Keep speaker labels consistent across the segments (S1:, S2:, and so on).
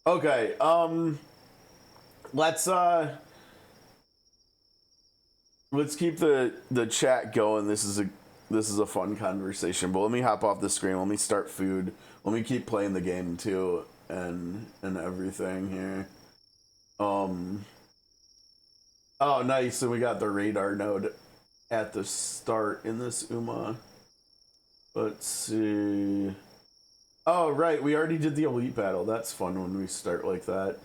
S1: Okay, let's let's keep the chat going. This is a fun conversation, but let me hop off the screen. Let me start food. Let me keep playing the game too and everything here. Oh, nice. And we got the radar node at the start in this UMA. Let's see. Oh, right. We already did the elite battle. That's fun when we start like that.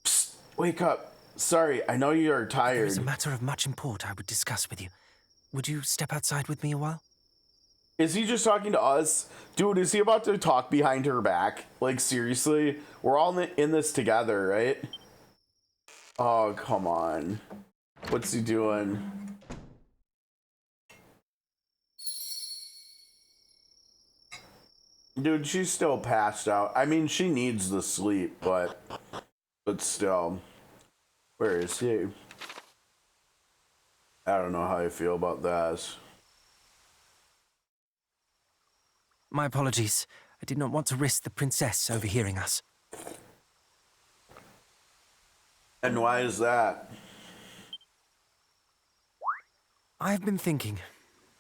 S1: Psst, wake up. Sorry, I know you are tired.
S2: There is a matter of much import I would discuss with you. Would you step outside with me a while?
S1: Is he just talking to us? Dude, is he about to talk behind her back? Like, seriously? We're all in this together, right? Oh, come on. What's he doing? Dude, she's still passed out. I mean, she needs the sleep, but still. Where is he? I don't know how I feel about that.
S2: My apologies. I did not want to risk the princess overhearing us.
S1: And why is that?
S2: I have been thinking.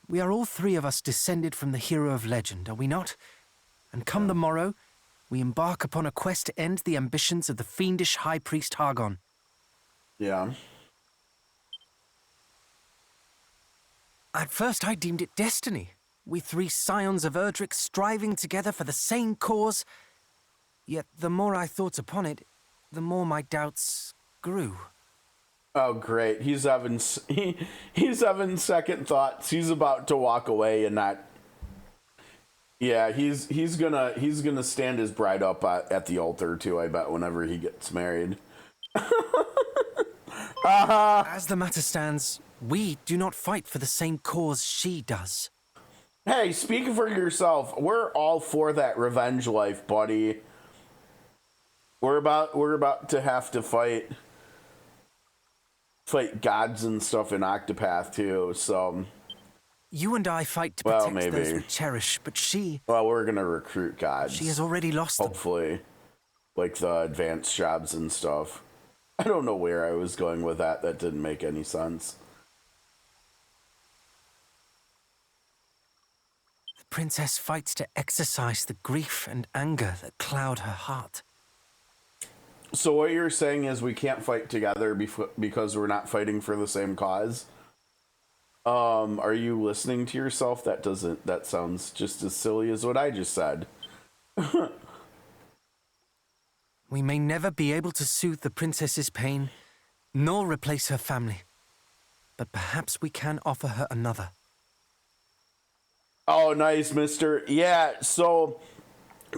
S2: We are all three of us descended from the hero of legend, are we not? And come the morrow, we embark upon a quest to end the ambitions of the fiendish High Priest Hargon.
S1: Yeah.
S2: At first I deemed it destiny. We three scions of Erdrick striving together for the same cause. Yet the more I thought upon it, the more my doubts grew.
S1: Oh, great. He's having second thoughts. He's about to walk away and not. Yeah, he's gonna stand his bride up at the altar too, I bet, whenever he gets married.
S2: As the matter stands, we do not fight for the same cause she does.
S1: Hey, speak for yourself. We're all for that revenge life, buddy. We're about to have to fight gods and stuff in Octopath too, so.
S2: You and I fight to protect those we cherish, but she...
S1: Well, we're gonna recruit gods.
S2: She has already lost them.
S1: Hopefully. Like the advanced jobs and stuff. I don't know where I was going with that. That didn't make any sense.
S2: The princess fights to exorcise the grief and anger that cloud her heart.
S1: So what you're saying is we can't fight together because we're not fighting for the same cause? Are you listening to yourself? That sounds just as silly as what I just said.
S2: We may never be able to soothe the princess's pain, nor replace her family. But perhaps we can offer her another.
S1: Oh, nice, mister. Yeah, so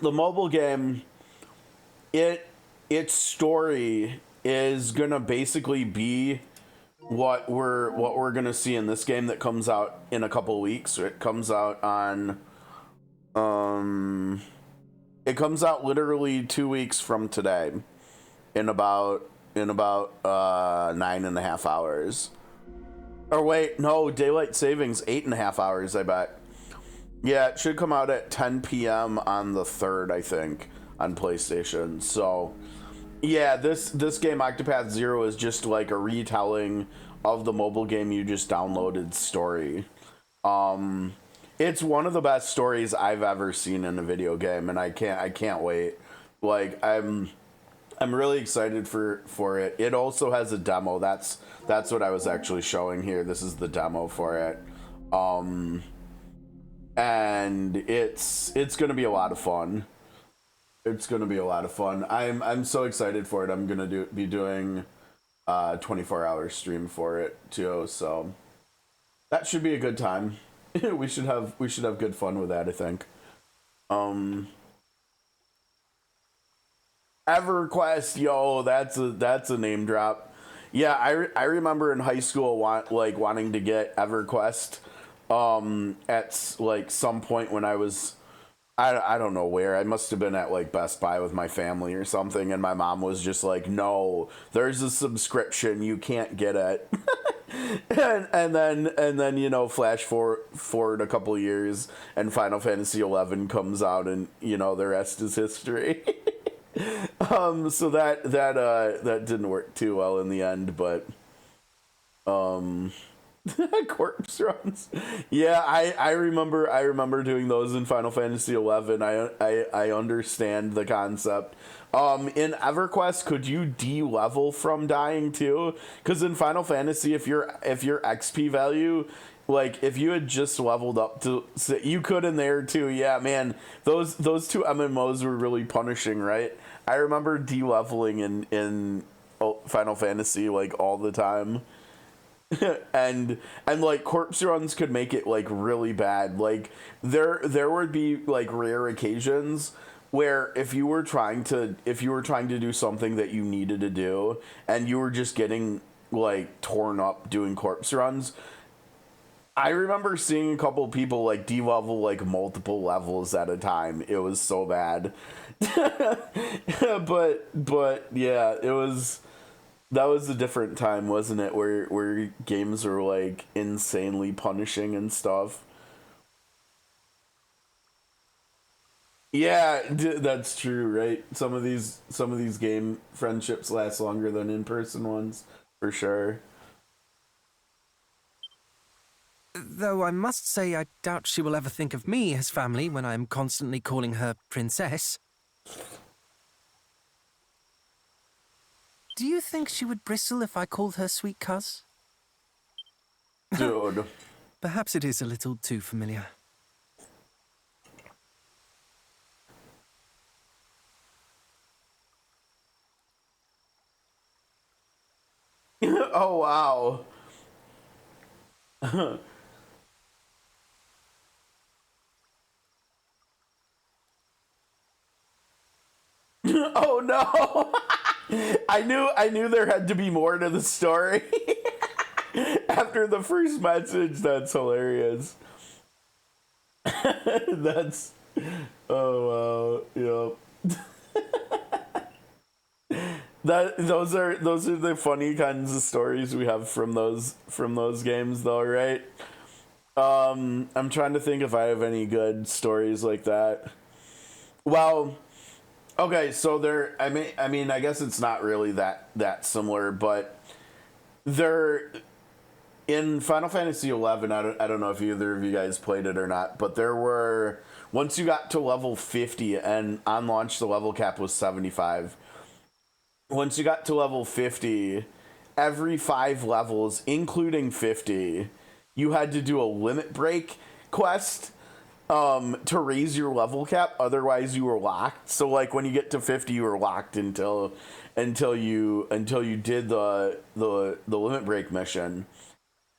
S1: the mobile game, its story is gonna basically be what we're gonna see in this game that comes out in a couple weeks. It comes out on it comes out literally 2 weeks from today, in about 9.5 hours. Or wait, no, daylight savings 8.5 hours, I bet. Yeah, it should come out at 10 p.m. on the 3rd, I think, on PlayStation. So yeah, this game, Octopath Zero, is just like a retelling of the mobile game you just downloaded story. It's one of the best stories I've ever seen in a video game, and I can't wait. Like, I'm really excited for it. It also has a demo. That's what I was actually showing here. This is the demo for it. And it's gonna be a lot of fun. It's gonna be a lot of fun. I'm so excited for it. I'm gonna be doing a 24-hour stream for it too. So that should be a good time. we should have good fun with that, I think. EverQuest, yo, that's a name drop. Yeah, I remember in high school wanting to get EverQuest at like some point when I was I don't know where. I must have been at like Best Buy with my family or something, and my mom was just like, "No, there's a subscription. You can't get it." and then flash forward a couple years, and Final Fantasy 11 comes out, and the rest is history. So that didn't work too well in the end, but corpse runs. Yeah, I remember doing those in Final Fantasy 11. I understand the concept. In EverQuest, could you de-level from dying too? Because in Final Fantasy, if your XP value, like if you had just leveled up to, you could in there too. Yeah, man, those two MMOs were really punishing, right? I remember de-leveling in Final Fantasy like all the time. and like corpse runs could make it like really bad. Like there would be like rare occasions where if you were trying to do something that you needed to do, and you were just getting like torn up doing corpse runs. I remember seeing a couple people like de-level like multiple levels at a time. It was so bad. but yeah, that was a different time, wasn't it? Where games were like insanely punishing and stuff. Yeah, that's true, right? Some of these game friendships last longer than in-person ones, for sure.
S2: Though I must say I doubt she will ever think of me as family when I am constantly calling her princess. Do you think she would bristle if I called her sweet cuz?
S1: Dude.
S2: Perhaps it is a little too familiar.
S1: Oh wow. Oh no. I knew there had to be more to the story. After the first message, that's hilarious. That's oh wow, yep. Those are the funny kinds of stories we have from those games though, right? I'm trying to think if I have any good stories like that. Well, okay, so I mean I guess it's not really that similar, but there in Final Fantasy 11, I don't know if either of you guys played it or not, but there were, once you got to level 50, and on launch the level cap was 75. Once you got to level 50, every 5 levels, including 50, you had to do a limit break quest to raise your level cap. Otherwise, you were locked. So, like when you get to 50, you were locked until you did the limit break mission.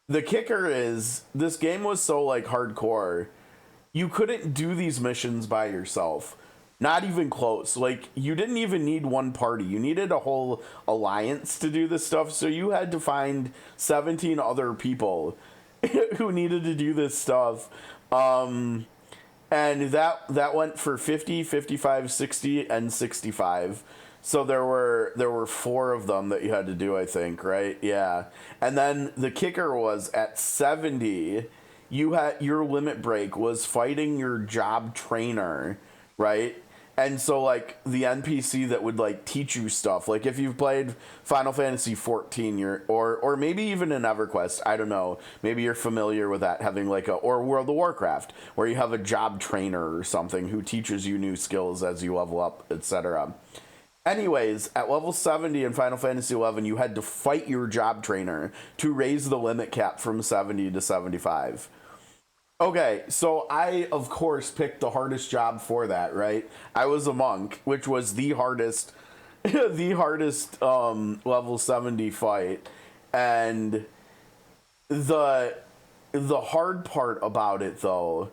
S1: The kicker is this game was so like hardcore, you couldn't do these missions by yourself. Not even close. Like, you didn't even need one party. You needed a whole alliance to do this stuff. So you had to find 17 other people who needed to do this stuff. And that went for 50, 55, 60, and 65. So there were 4 of them that you had to do, I think, right? Yeah. And then the kicker was at 70, you had your limit break was fighting your job trainer, right? And so, like, the NPC that would, like, teach you stuff. Like, if you've played Final Fantasy 14, or maybe even in EverQuest, I don't know. Maybe you're familiar with that, having, like, or World of Warcraft, where you have a job trainer or something who teaches you new skills as you level up, etc. Anyways, at level 70 in Final Fantasy 11, you had to fight your job trainer to raise the limit cap from 70 to 75. Okay, so I, of course, picked the hardest job for that, right? I was a monk, which was the hardest, the hardest level 70 fight. And the hard part about it, though,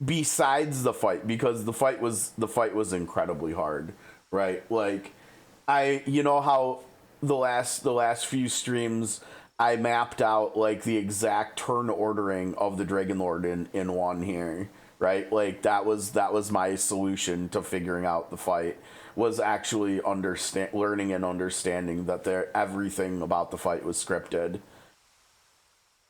S1: besides the fight, because the fight was incredibly hard, right? Like, you know how the last few streams I mapped out like the exact turn ordering of the Dragon Lord in one here, right? Like that was my solution to figuring out the fight, was actually learning and understanding that everything about the fight was scripted.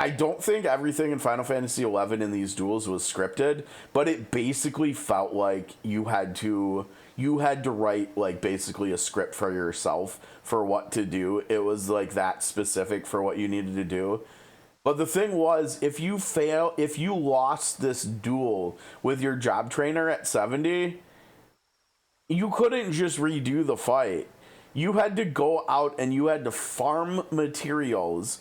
S1: I don't think everything in Final Fantasy XI in these duels was scripted, but it basically felt like you had to write like basically a script for yourself for what to do. It was like that specific for what you needed to do. But the thing was, if you lost this duel with your job trainer at 70, you couldn't just redo the fight. You had to go out and you had to farm materials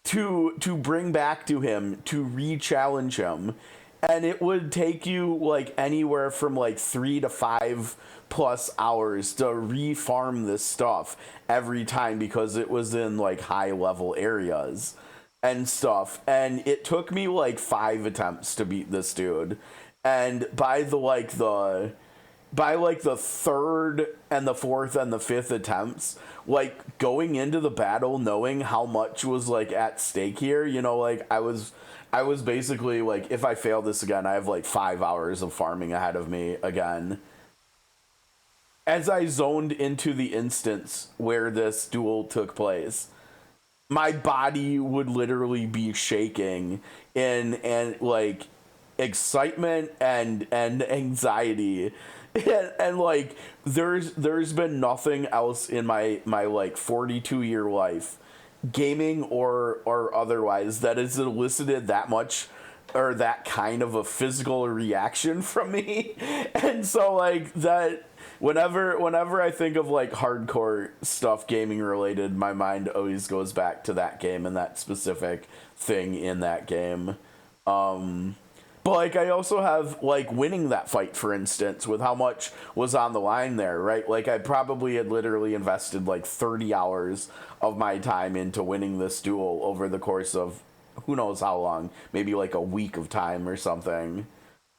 S1: to bring back to him to re-challenge him, and it would take you like anywhere from like 3 to 5 plus hours to re-farm this stuff every time, because it was in like high level areas and stuff, and it took me like 5 attempts to beat this dude, and by the third and the fourth and the fifth attempts, like going into the battle knowing how much was like at stake here, you know, like I was basically like, if I fail this again, I have like 5 hours of farming ahead of me again. As I zoned into the instance where this duel took place, my body would literally be shaking in like excitement and anxiety. And like there's been nothing else in my like 42-year life, gaming or otherwise, that has elicited that much or that kind of a physical reaction from me. And so like that, whenever I think of like hardcore stuff gaming related, my mind always goes back to that game and that specific thing in that game. But like I also have like winning that fight, for instance, with how much was on the line there, right? Like I probably had literally invested like 30 hours of my time into winning this duel over the course of who knows how long, maybe like a week of time or something.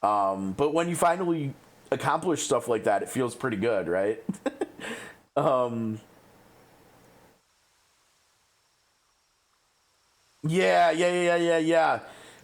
S1: But when you finally accomplish stuff like that, it feels pretty good, right? Yeah.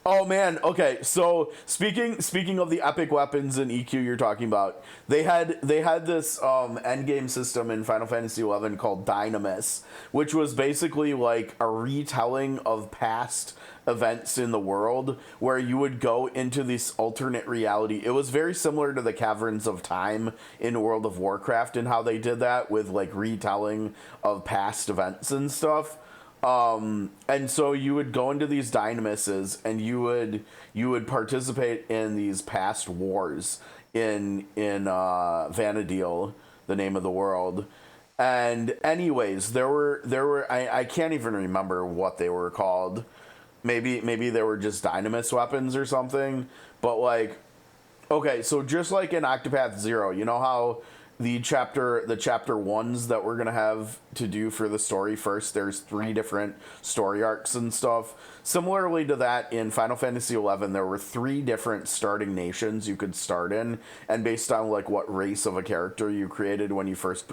S1: Oh man, okay. So speaking of the epic weapons and EQ you're talking about, they had this end game system in Final Fantasy XI called Dynamis, which was basically like a retelling of past events in the world, where you would go into this alternate reality. It was very similar to the Caverns of Time in World of Warcraft and how they did that with like retelling of past events and stuff. And so you would go into these dynamises and you would participate in these past wars in Vanadil, the name of the world. And anyways, there were I can't even remember what they were called. Maybe they were just dynamis weapons or something. But like, okay, so just like in Octopath Zero, you know how the chapter ones that we're gonna have to do for the story first, there's 3 different story arcs and stuff. Similarly to that, in Final Fantasy XI, there were 3 different starting nations you could start in, and based on like what race of a character you created when you first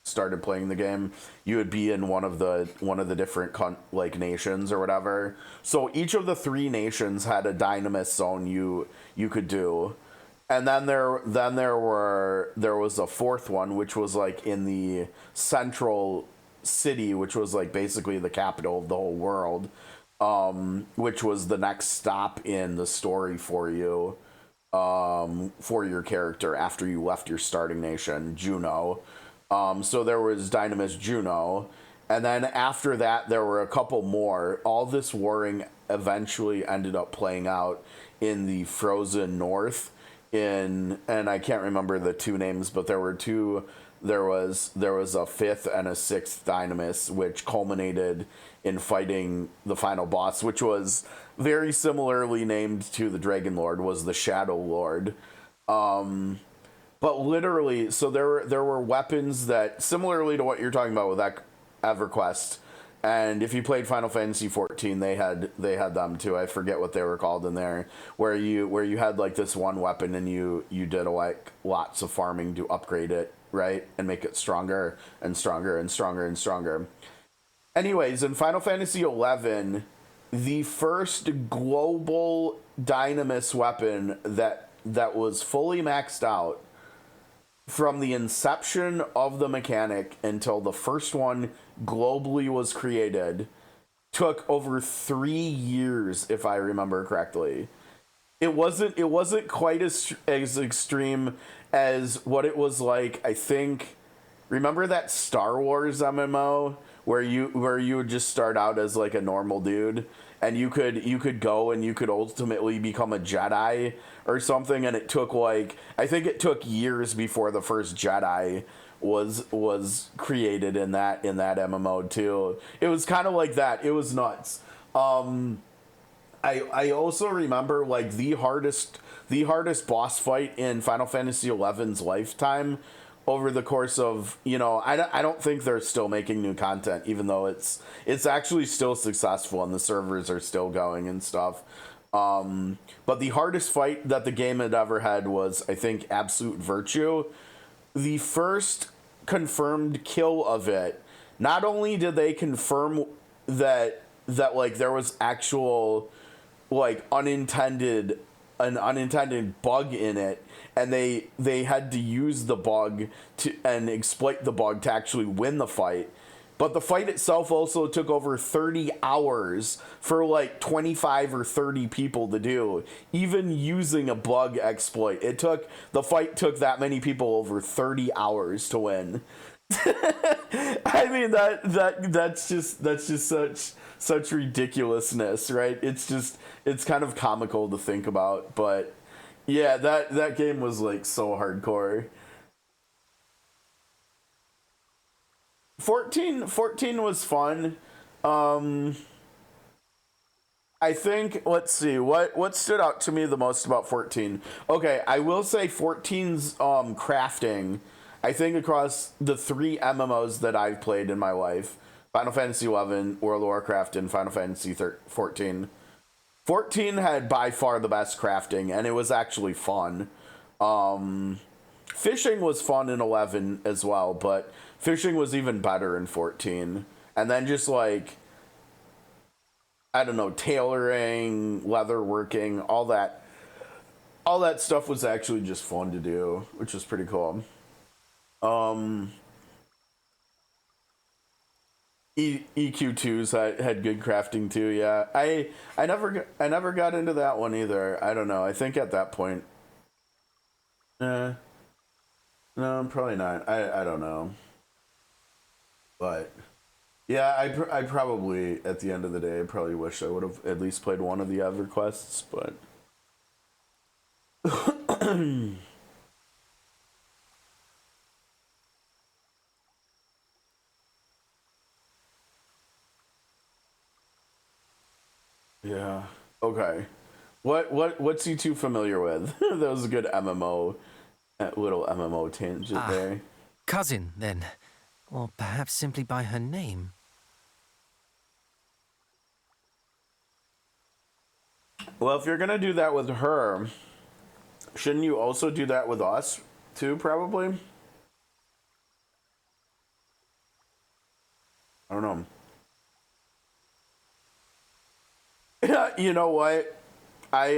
S1: started playing the game, you would be in one of the different like nations or whatever. So each of the 3 nations had a dynamis zone you could do. And then there was a 4th one, which was like in the central city, which was like basically the capital of the whole world, which was the next stop in the story for you, for your character after you left your starting nation, Juno. So there was Dynamis Juno, and then after that there were a couple more. All this warring eventually ended up playing out in the Frozen North. And I can't remember the 2 names, but there were 2. There was a 5th and a 6th Dynamis, which culminated in fighting the final boss, which was very similarly named to the Dragon Lord, was the Shadow Lord. But literally, so there were weapons that, similarly to what you're talking about with EverQuest, and if you played Final Fantasy XIV, they had them too. I forget what they were called in there, where you had like this one weapon and you did like lots of farming to upgrade it, right, and make it stronger and stronger and stronger and stronger. Anyways, in Final Fantasy XI, the first global Dynamis weapon that was fully maxed out from the inception of the mechanic until the first one globally was created took over 3 years, if I remember correctly. It wasn't quite as extreme as what it was like, I think. Remember that Star Wars MMO where you would just start out as like a normal dude and you could go and you could ultimately become a Jedi or something, and it took like, I think it took years before the first Jedi was created in that MMO too. It was kind of like that. It was nuts. I also remember like the hardest boss fight in Final Fantasy XI's lifetime over the course of, I don't think they're still making new content, even though it's actually still successful and the servers are still going and stuff. But the hardest fight that the game had ever had was, I think, Absolute Virtue. The first confirmed kill of it, not only did they confirm that like there was actual like an unintended bug in it, and they had to use the bug and exploit the bug to actually win the fight. But the fight itself also took over 30 hours for like 25 or 30 people to do, even using a bug exploit. The fight took that many people over 30 hours to win. I mean that's just such ridiculousness, right? It's kind of comical to think about, but yeah, that game was like so hardcore. 14 was fun. I think, let's see, what stood out to me the most about 14. Okay, I will say 14's crafting, I think across the 3 MMOs that I've played in my life, Final Fantasy XI, World of Warcraft, and Final Fantasy 14. 14 had by far the best crafting, and it was actually fun. Fishing was fun in 11 as well, but fishing was even better in 14. And then just like, I don't know, tailoring, leather working, all that stuff was actually just fun to do, which was pretty cool. EQ2s had good crafting too. Yeah, I never got into that one either. I don't know. I think at that point, no, probably not. I don't know, but yeah, I probably at the end of the day, I probably wish I would have at least played one of the other quests, but. Yeah. Okay. What's you two familiar with? That was a good MMO, little MMO tangent there.
S2: Cousin, then. Or perhaps simply by her name.
S1: Well, if you're gonna do that with her, shouldn't you also do that with us too? Probably. I don't know. You know what? I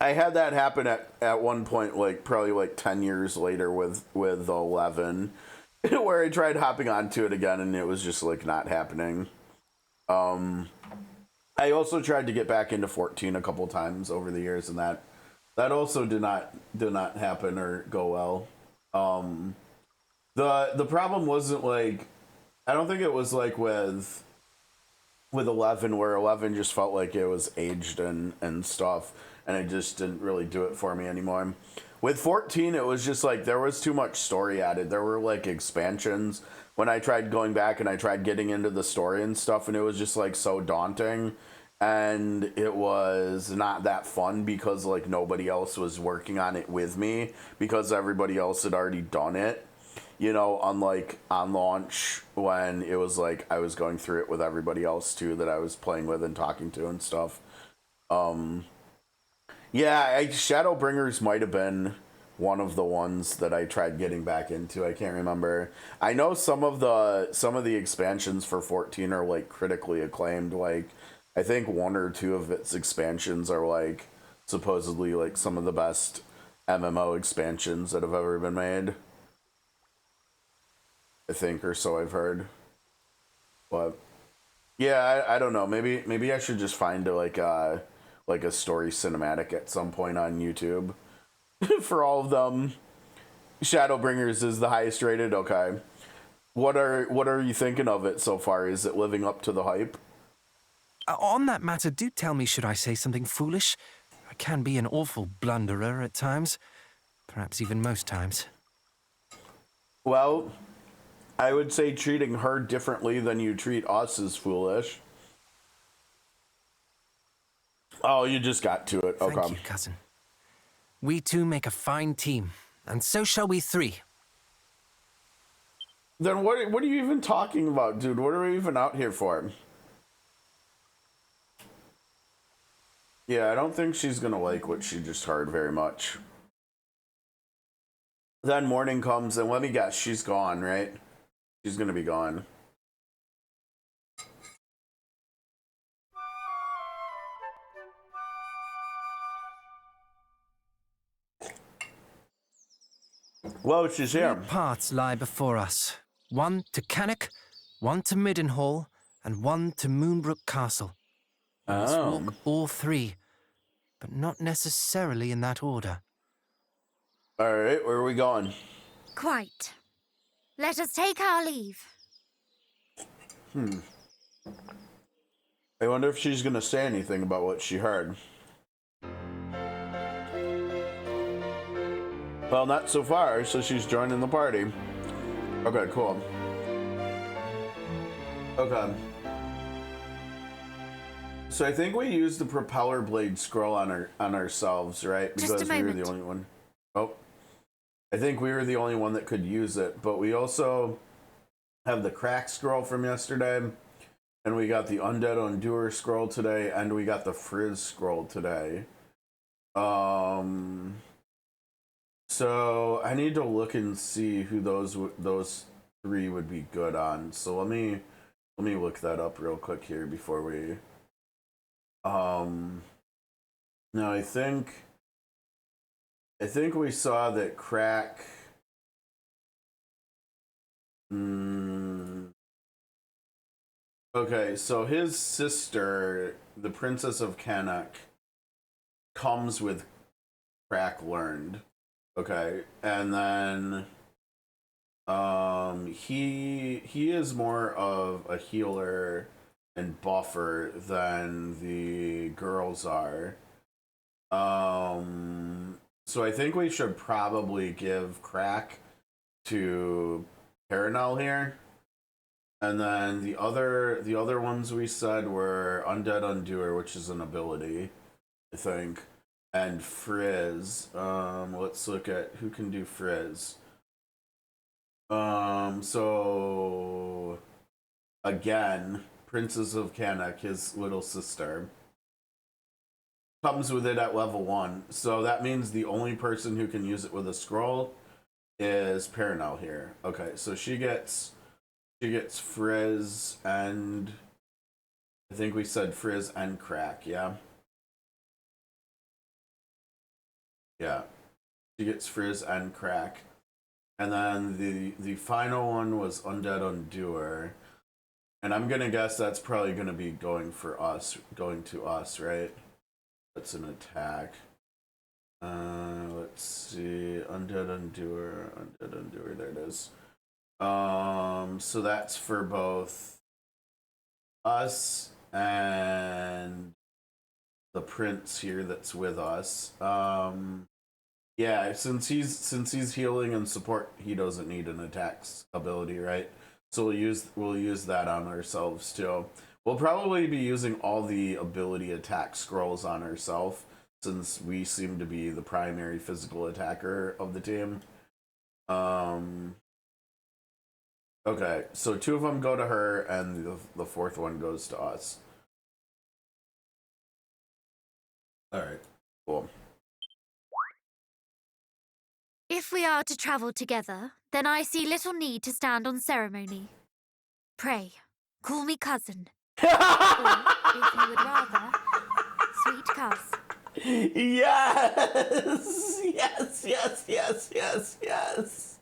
S1: had that happen at one point, like probably like 10 years later with 11, where I tried hopping onto it again and it was just like not happening. I also tried to get back into 14 a couple times over the years, and that also did not happen or go well. The problem wasn't like, I don't think it was like with 11, where 11 just felt like it was aged and stuff, and it just didn't really do it for me anymore. With 14, it was just like there was too much story added. There were like expansions when I tried going back and I tried getting into the story and stuff, and it was just like so daunting, and it was not that fun because like nobody else was working on it with me because everybody else had already done it. Unlike on launch when it was like I was going through it with everybody else too that I was playing with and talking to and stuff. Yeah, Shadowbringers might have been one of the ones that I tried getting back into. I can't remember. I know some of the expansions for 14 are like critically acclaimed. Like I think one or two of its expansions are like supposedly like some of the best MMO expansions that have ever been made. I think, or so I've heard. But yeah, I don't know. Maybe I should just find like a story cinematic at some point on YouTube for all of them. Shadowbringers is the highest rated. Okay. What are you thinking of it so far? Is it living up to the hype?
S2: On that matter, do tell me, should I say something foolish? I can be an awful blunderer at times. Perhaps even most times.
S1: Well, I would say treating her differently than you treat us is foolish. Oh, you just got to it. Okay.
S2: Thank you, cousin. We two make a fine team, and so shall we three.
S1: Then what are you even talking about, dude? What are we even out here for? Yeah, I don't think she's gonna like what she just heard very much. Then morning comes, and let me guess, she's gone, right? She's gonna be gone. Well, she's here.
S2: Three paths lie before us. One to Cannock, one to Middenhall, and one to Moonbrook Castle. We must walk all three, but not necessarily in that order.
S1: All right, where are we going?
S3: Quite. Let us take our leave.
S1: I wonder if she's gonna say anything about what she heard. Well, not so far, so she's joining the party. Okay, cool. Okay. So I think we used the propeller blade scroll on ourselves, right?
S3: Just a
S1: Because we were the
S3: moment.
S1: only one. Oh. I think we were the only one that could use it, but we also have the crack scroll from yesterday, and we got the Undead Undoer scroll today, and we got the Frizz scroll today. So I need to look and see who those three would be good on. So let me look that up real quick here before we. Now I think we saw that crack. Okay, so his sister, the Princess of Cannock, comes with crack learned. Okay, and then he is more of a healer and buffer than the girls are. So I think we should probably give crack to Paranel here. And then the other ones we said were Undead Undoer, which is an ability, I think. And Frizz. Let's look at who can do Frizz. So again, Princess of Cannock, his little sister, comes with it at level 1. So that means the only person who can use it with a scroll is Paranel here. Okay, so she gets Frizz and I think we said Frizz and crack, yeah? Yeah. She gets Frizz and crack. And then the final one was Undead Undoer. And I'm gonna guess that's probably gonna be going to us, right? That's an attack. Let's see. Undead Undoer, there it is. So that's for both us and the prince here that's with us. Yeah, since he's healing and support, he doesn't need an attack ability, right? So we'll use that on ourselves too. We'll probably be using all the ability attack scrolls on ourselves, since we seem to be the primary physical attacker of the team. Okay, so 2 of them go to her, and the 4th one goes to us. All right, cool.
S3: If we are to travel together, then I see little need to stand on ceremony. Pray, call me cousin. Or, if you would rather, sweet Cuz.
S1: Yes! Yes, yes, yes, yes, yes.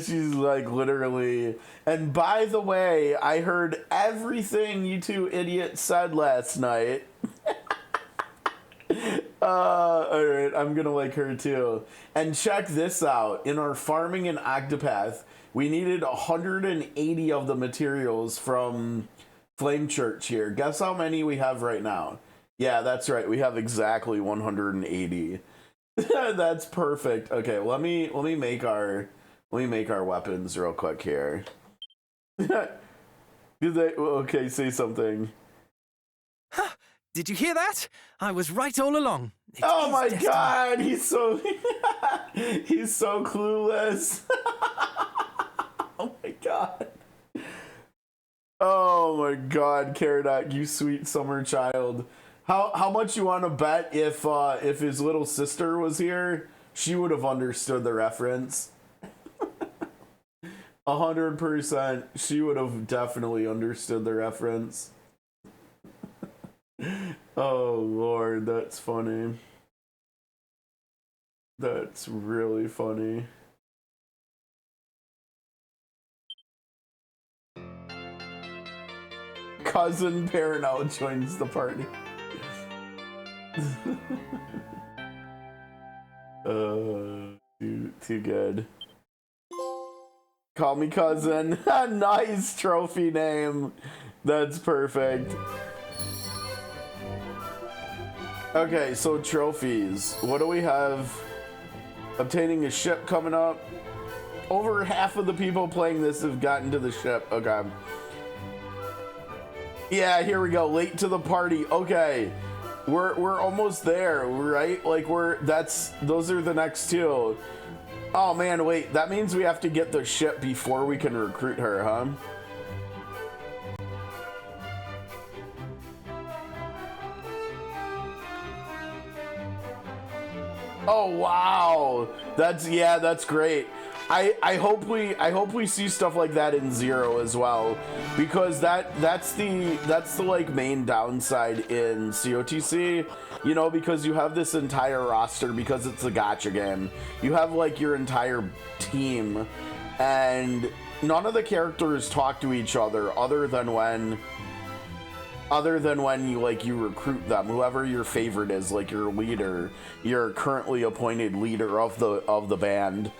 S1: She's like literally. And by the way, I heard everything you two idiots said last night. Alright, I'm gonna like her too. And check this out. In our farming in Octopath, we needed 180 of the materials from Flame Church here. Guess how many we have right now? Yeah, that's right. We have exactly 180. That's perfect. Okay, let me make our weapons real quick here. Okay, say something.
S2: Did you hear that? I was right all along.
S1: Oh my god, he's so he's so clueless. Oh my god. Oh my god, Caradoc, you sweet summer child. How much you want to bet if his little sister was here, she would have understood the reference? 100%, she would have definitely understood the reference. Oh lord, that's funny. That's really funny. Cousin Paranow joins the party. Too good. Call me cousin. Nice trophy name. That's perfect. Okay, so trophies. What do we have? Obtaining a ship coming up. Over half of the people playing this have gotten to the ship. Okay. Yeah, here we go. Late to the party. Okay. We're almost there, right? Like those are the next two. Oh man, wait. That means we have to get the ship before we can recruit her, huh? Oh wow, that's great. I hope we see stuff like that in Zero as well, because that's the like main downside in COTC, you know, because you have this entire roster, because it's a gacha game. You have like your entire team, and none of the characters talk to each other other than when you recruit them. Whoever your favorite is, like your leader, your currently appointed leader of the band,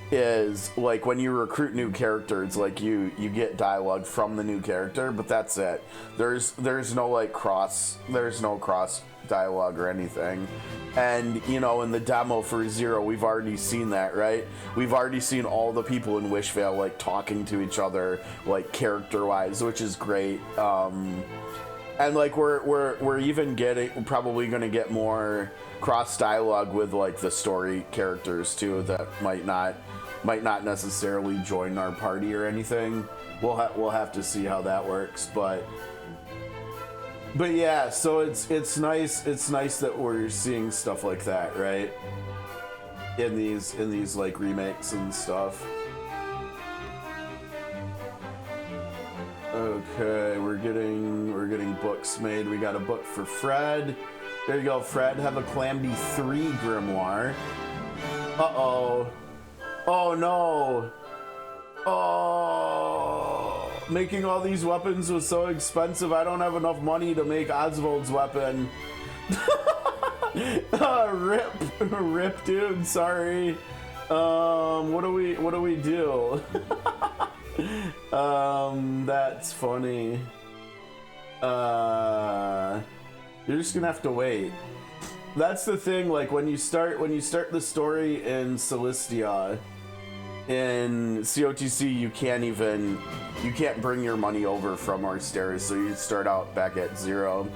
S1: is like when you recruit new characters, like you get dialogue from the new character, but that's it. There's no cross dialogue or anything. And you know, in the demo for Zero, we've already seen that, right? We've already seen all the people in Wishvale like talking to each other, like character wise, which is great. And like we're even probably gonna get more cross dialogue with like the story characters too, that might not necessarily join our party or anything. We'll have to see how that works, but yeah. So it's nice that we're seeing stuff like that, right? In these like remakes and stuff. Okay, we're getting books made. We got a book for Fred. There you go, Fred. Have a Calamity 3 grimoire. Uh-oh. Oh no. Oh. Making all these weapons was so expensive. I don't have enough money to make Oswald's weapon. Rip, dude. Sorry. What do we do? That's funny. You're just gonna have to wait. That's the thing, like when you start the story in Celestia, in COTC, you can't bring your money over from Arsteris, so you start out back at 0.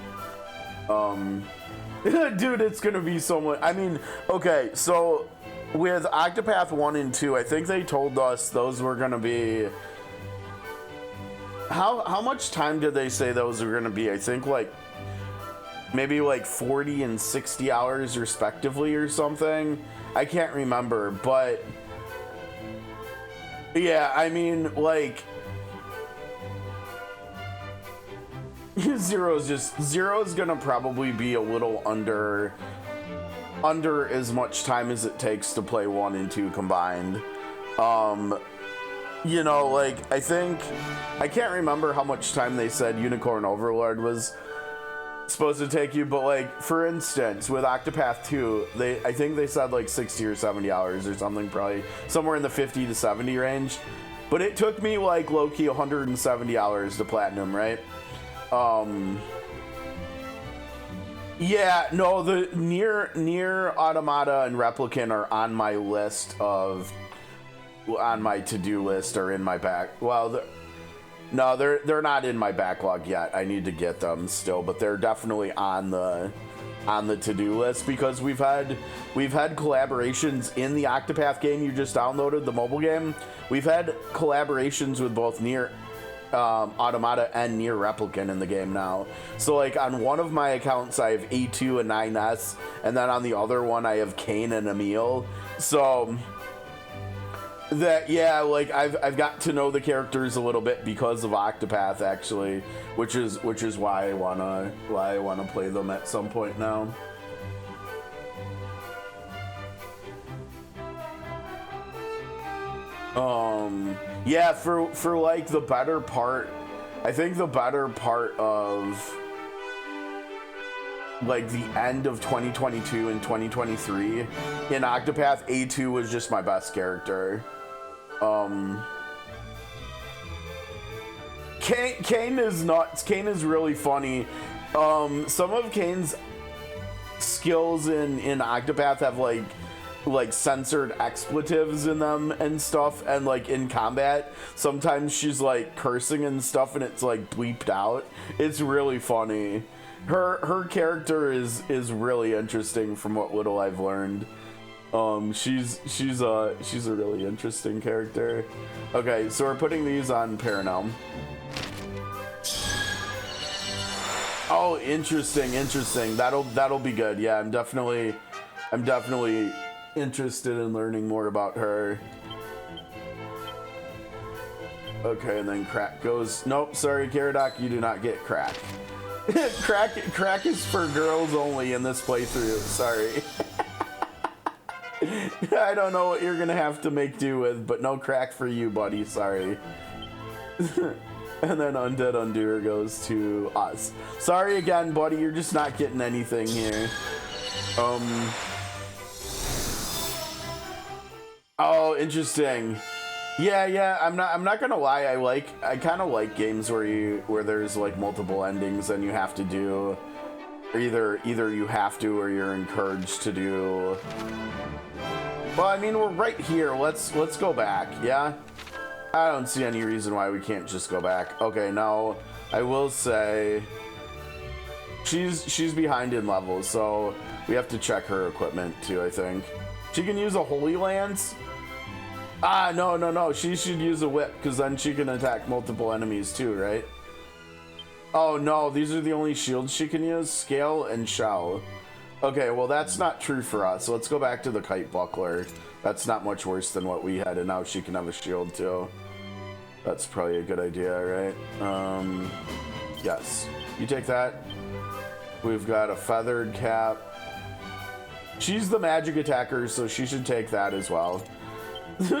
S1: Dude, it's gonna be so much. I mean, okay, so with Octopath 1 and 2, I think they told us those were gonna be... How much time did they say those were gonna be? I think like maybe like 40 and 60 hours respectively or something. I can't remember, but yeah, I mean, like, Zero's gonna probably be a little under as much time as it takes to play 1 and 2 combined. You know, like, I can't remember how much time they said Unicorn Overlord was supposed to take you, but like, for instance, with Octopath 2, I think they said like 60 or 70 hours or something, probably somewhere in the 50 to 70 range. But it took me like low-key 170 hours to platinum, right? Yeah, no, the near Automata and Replicant are on my list on my to-do list or in my back. Well, no, they're not in my backlog yet. I need to get them still, but they're definitely on the to-do list because we've had collaborations in the Octopath game you just downloaded, the mobile game. We've had collaborations with both Nier Automata and Nier Replicant in the game now. So like on one of my accounts I have A2 and 9S, and then on the other one I have Kane and Emil. So that, yeah, like I've got to know the characters a little bit because of Octopath actually, which is why I wanna play them at some point now. Yeah, for like the better part, I think the better part of like the end of 2022 and 2023 in Octopath, A2 was just my best character. Kane is nuts. Kane is really funny. Some of Kane's skills in Octopath have like censored expletives in them and stuff, and like in combat sometimes she's like cursing and stuff and it's like bleeped out. It's really funny. Her character is really interesting from what little I've learned. She's a really interesting character. Okay, so we're putting these on Paranelm. Oh, interesting. That'll be good. Yeah, I'm definitely interested in learning more about her. Okay, and then Crack goes, nope, sorry, Caradoc, you do not get Crack. Crack is for girls only in this playthrough, sorry. I don't know what you're gonna have to make do with, but no Crack for you, buddy, sorry. And then Undead Undoer goes to us. Sorry again, buddy, you're just not getting anything here. Oh, interesting. Yeah, I'm not gonna lie, I kinda like games where there's like multiple endings and you have to do, or either you have to or you're encouraged to do. Well, I mean, we're right here. Let's go back, yeah? I don't see any reason why we can't just go back. Okay, now I will say she's behind in levels, so we have to check her equipment too, I think. She can use a Holy Lance? Ah, no. She should use a whip, because then she can attack multiple enemies too, right? Oh no, these are the only shields she can use? Scale and Shell. Okay, well that's not true for us. Let's go back to the Kite Buckler. That's not much worse than what we had, and now she can have a shield too. That's probably a good idea, right? Yes. You take that. We've got a feathered cap. She's the magic attacker, so she should take that as well.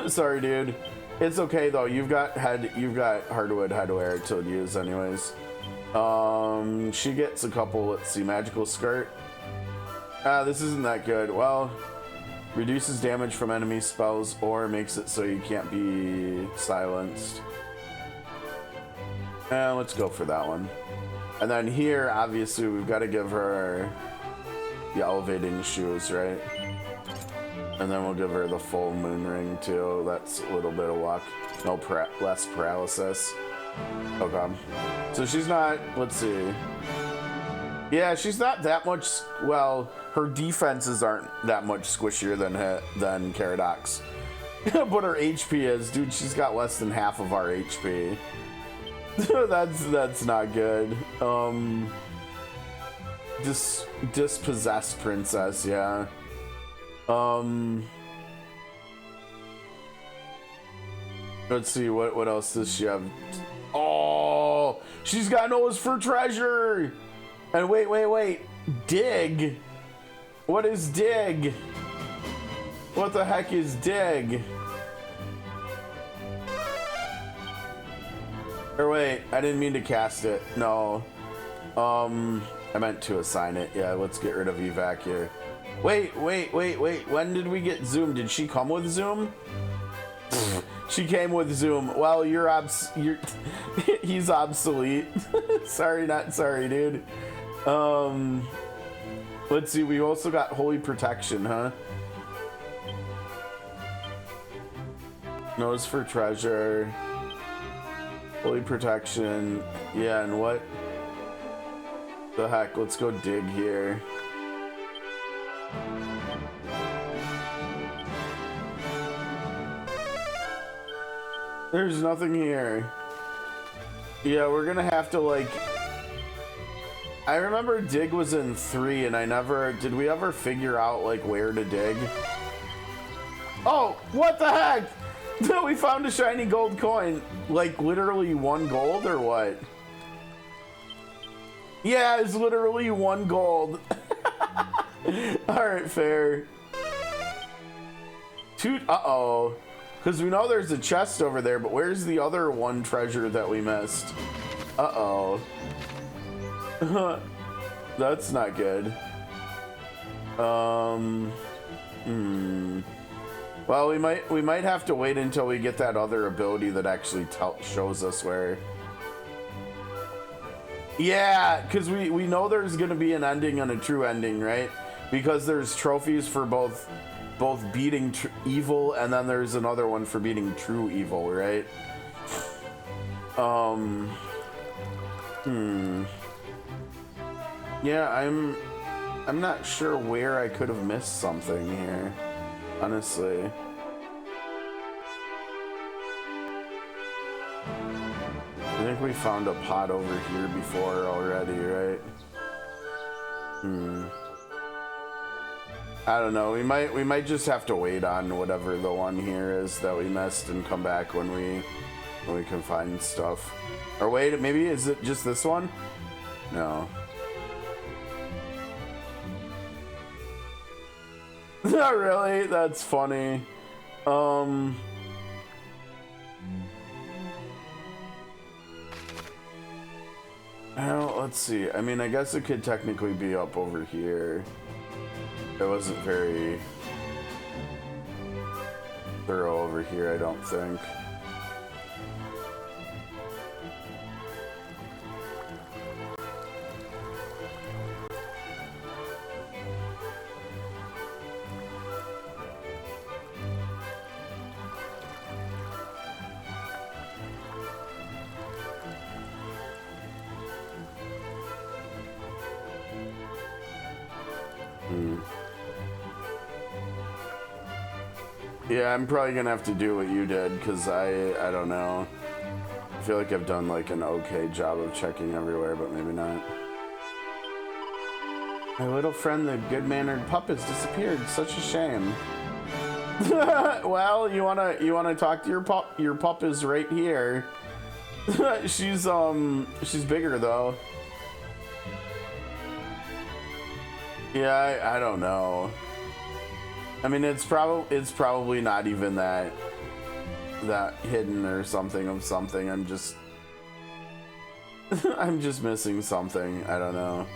S1: Sorry, dude. It's okay though. You've got hardwood headwear to use anyways. She gets a couple. Let's see, magical skirt. This isn't that good. Well, reduces damage from enemy spells or makes it so you can't be silenced. Let's go for that one. And then here, obviously, we've got to give her the elevating shoes, right? And then we'll give her the full moon ring too. That's a little bit of luck. No, less paralysis. Okay. So she's not, let's see. Yeah, she's not that much, well, her defenses aren't that much squishier than Caradoc's. But her HP is, dude, she's got less than half of our HP. That's not good. dispossessed princess, yeah. Let's see, what else does she have? Oh, she's got nose for treasure. And wait. Dig? What is dig? What the heck is dig? Or wait, I didn't mean to cast it. No. I meant to assign it. Yeah, let's get rid of evac here. Wait. When did we get zoom? Did she come with zoom? She came with zoom. Well, he's obsolete. Sorry, not sorry, dude. Let's see, we also got holy protection, huh? Nose for treasure. Holy protection. Yeah, and what the heck? Let's go dig here. There's nothing here. Yeah, we're gonna have to, like... I remember dig was in 3 and I never... Did we ever figure out, like, where to dig? Oh, what the heck? We found a shiny gold coin. Like, literally 1 gold or what? Yeah, it's literally 1 gold. Alright, fair. Uh-oh. Because we know there's a chest over there, but where's the other 1 treasure that we missed? Uh-oh. That's not good. Well, we might have to wait until we get that other ability that actually shows us where. Yeah, because we know there's gonna be an ending and a true ending, right? Because there's trophies for both beating evil, and then there's another one for beating true evil, right? Yeah, I'm not sure where I could have missed something here, honestly. I think we found a pot over here before already, right? I don't know. We might just have to wait on whatever the one here is that we missed and come back when we can find stuff. Or wait, maybe is it just this one? No. Not really. That's funny. Well, let's see. I mean, I guess it could technically be up over here. It wasn't very thorough over here, I don't think. Yeah, I'm probably gonna have to do what you did, because I don't know. I feel like I've done like an okay job of checking everywhere, but maybe not. My little friend, the good-mannered pup, has disappeared. Such a shame. Well, you wanna talk to your pup? Your pup is right here. she's bigger though. Yeah, I don't know. I mean, it's probably not even that hidden or something of something. I'm just missing something. I don't know.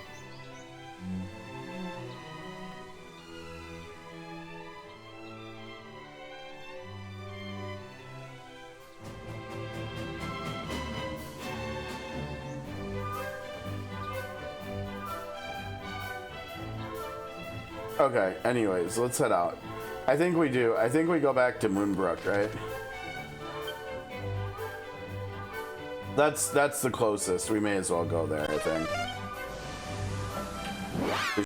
S1: Okay, anyways, let's head out. I think we do. I think we go back to Moonbrook, right? That's the closest. We may as well go there, I think.